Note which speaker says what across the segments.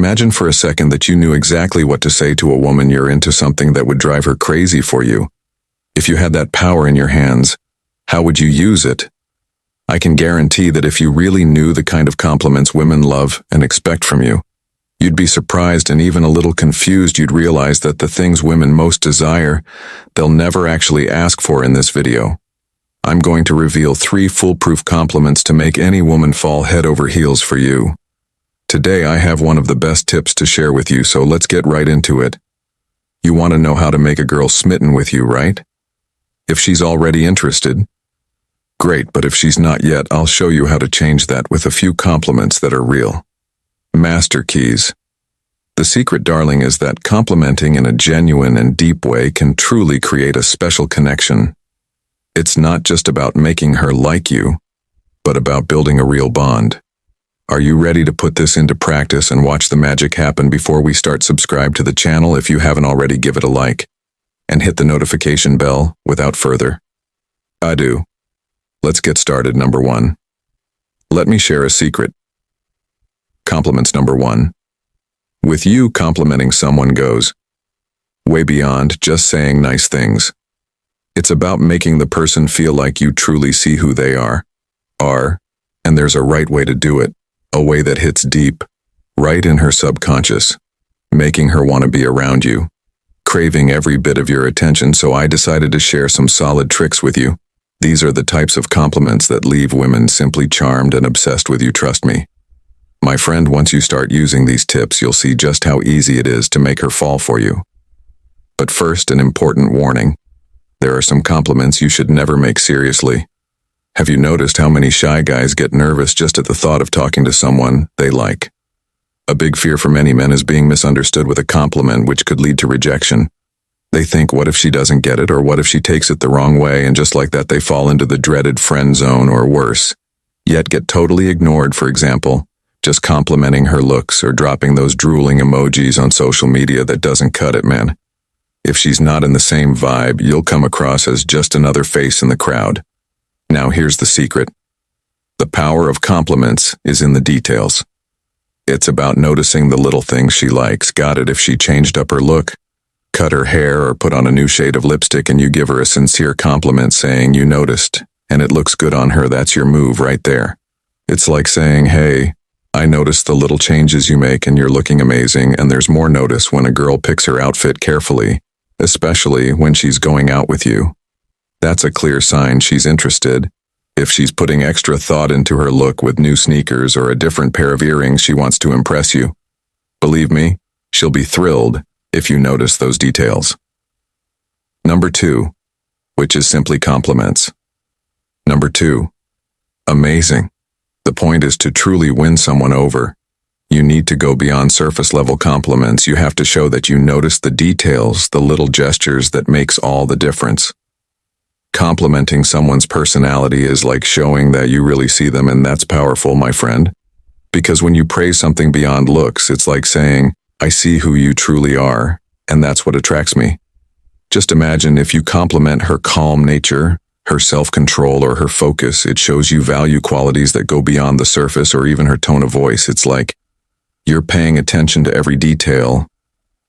Speaker 1: Imagine for a second that you knew exactly what to say to a woman you're into, something that would drive her crazy for you. If you had that power in your hands, how would you use it? I can guarantee that if you really knew the kind of compliments women love and expect from you, you'd be surprised and even a little confused. You'd realize that the things women most desire, they'll never actually ask for in this video. I'm going to reveal 3 foolproof compliments to make any woman fall head over heels for you. Today I have one of the best tips to share with you, so let's get right into it. You want to know how to make a girl smitten with you, right? If she's already interested, great, but if she's not yet, I'll show you how to change that with a few compliments that are real. Master keys. The secret, darling, is that complimenting in a genuine and deep way can truly create a special connection. It's not just about making her like you, but about building a real bond. Are you ready to put this into practice and watch the magic happen? Before we start, subscribe to the channel if you haven't already, give it a like, and hit the notification bell. Without further ado, let's get started. Number 1. Let me share a secret. Compliments number 1. With you, complimenting someone goes way beyond just saying nice things. It's about making the person feel like you truly see who they are, and there's a right way to do it, a way that hits deep, right in her subconscious, making her want to be around you, craving every bit of your attention. So I decided to share some solid tricks with you. These are the types of compliments that leave women simply charmed and obsessed with you, trust me. My friend, once you start using these tips, you'll see just how easy it is to make her fall for you. But first, an important warning. There are some compliments you should never make seriously. Have you noticed how many shy guys get nervous just at the thought of talking to someone they like? A big fear for many men is being misunderstood with a compliment, which could lead to rejection. They think, what if she doesn't get it, or what if she takes it the wrong way, and just like that they fall into the dreaded friend zone or worse, yet get totally ignored. For example, just complimenting her looks or dropping those drooling emojis on social media. That doesn't cut it, man. If she's not in the same vibe, you'll come across as just another face in the crowd. Now here's the secret. The power of compliments is in the details. It's about noticing the little things she likes. Got it? If she changed up her look, cut her hair, or put on a new shade of lipstick, and you give her a sincere compliment saying you noticed and it looks good on her, that's your move right there. It's like saying, hey, I noticed the little changes you make and you're looking amazing. And there's more. Notice when a girl picks her outfit carefully, especially when she's going out with you. That's a clear sign she's interested. If she's putting extra thought into her look with new sneakers or a different pair of earrings, she wants to impress you. Believe me, she'll be thrilled if you notice those details. Number 2, which is simply compliments. Number 2, amazing. The point is to truly win someone over. You need to go beyond surface level compliments. You have to show that you notice the details, the little gestures that makes all the difference. Complimenting someone's personality is like showing that you really see them, and that's powerful, my friend. Because when you praise something beyond looks, it's like saying, I see who you truly are, and that's what attracts me. Just imagine if you compliment her calm nature, her self-control, or her focus. It shows you value qualities that go beyond the surface, or even her tone of voice. It's like you're paying attention to every detail,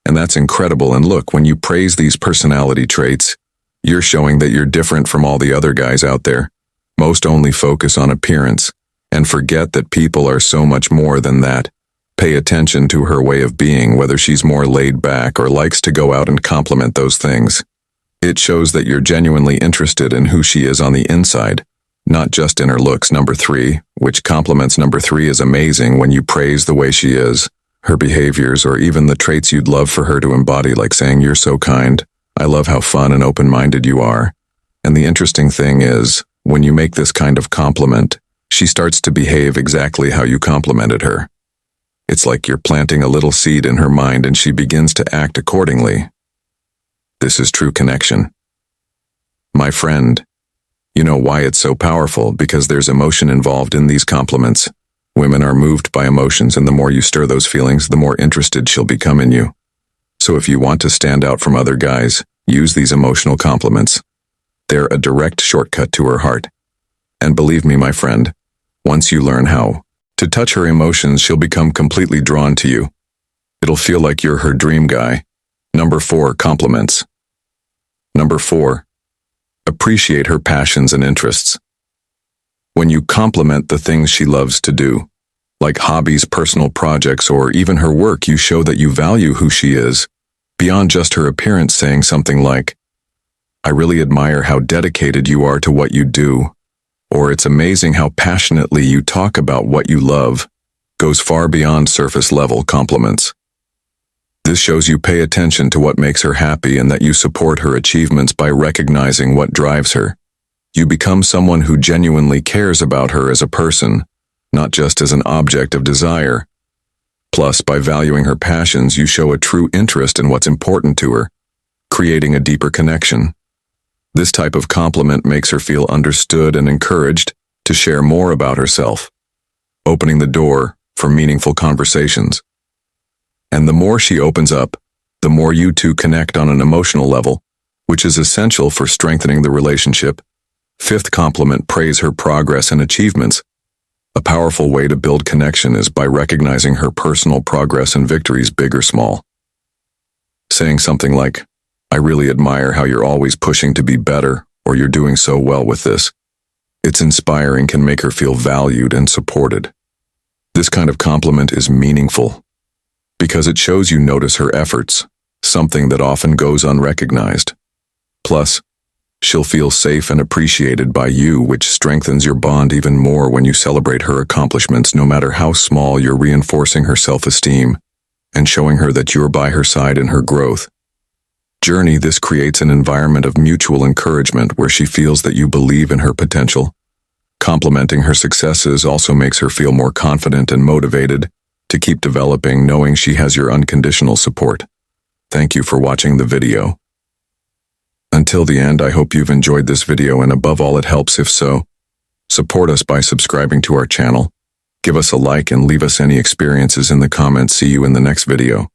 Speaker 1: and that's incredible. And look, when you praise these personality traits, you're showing that you're different from all the other guys out there. Most only focus on appearance and forget that people are so much more than that. Pay attention to her way of being, whether she's more laid back or likes to go out and compliment those things. It shows that you're genuinely interested in who she is on the inside, not just in her looks. Number 3, which compliments number 3 is amazing. When you praise the way she is, her behaviors, or even the traits you'd love for her to embody, like saying, you're so kind, I love how fun and open-minded you are. And the interesting thing is, when you make this kind of compliment, she starts to behave exactly how you complimented her. It's like you're planting a little seed in her mind and she begins to act accordingly. This is true connection. My friend, you know why it's so powerful? Because there's emotion involved in these compliments. Women are moved by emotions, and the more you stir those feelings, the more interested she'll become in you. So if you want to stand out from other guys, use these emotional compliments. They're a direct shortcut to her heart. And believe me, my friend, once you learn how to touch her emotions, she'll become completely drawn to you. It'll feel like you're her dream guy. Number 4, compliments. Number 4, appreciate her passions and interests. When you compliment the things she loves to do, like hobbies, personal projects, or even her work, you show that you value who she is, beyond just her appearance. Saying something like, "I really admire how dedicated you are to what you do," or "It's amazing how passionately you talk about what you love," goes far beyond surface-level compliments. This shows you pay attention to what makes her happy and that you support her achievements by recognizing what drives her. You become someone who genuinely cares about her as a person, not just as an object of desire. Plus, by valuing her passions, you show a true interest in what's important to her, creating a deeper connection. This type of compliment makes her feel understood and encouraged to share more about herself, opening the door for meaningful conversations. And the more she opens up, the more you two connect on an emotional level, which is essential for strengthening the relationship. 5th compliment, praise her progress and achievements. A powerful way to build connection is by recognizing her personal progress and victories, big or small. Saying something like, "I really admire how you're always pushing to be better," or "You're doing so well with this." It's inspiring, can make her feel valued and supported. This kind of compliment is meaningful because it shows you notice her efforts, something that often goes unrecognized. Plus, she'll feel safe and appreciated by you, which strengthens your bond even more when you celebrate her accomplishments. No matter how small, you're reinforcing her self-esteem and showing her that you're by her side in her growth journey. This creates an environment of mutual encouragement where she feels that you believe in her potential. Complimenting her successes also makes her feel more confident and motivated to keep developing, knowing she has your unconditional support. Thank you for watching the video. Until the end, I hope you've enjoyed this video, and above all, it helps. If so, support us by subscribing to our channel. Give us a like and leave us any experiences in the comments. See you in the next video.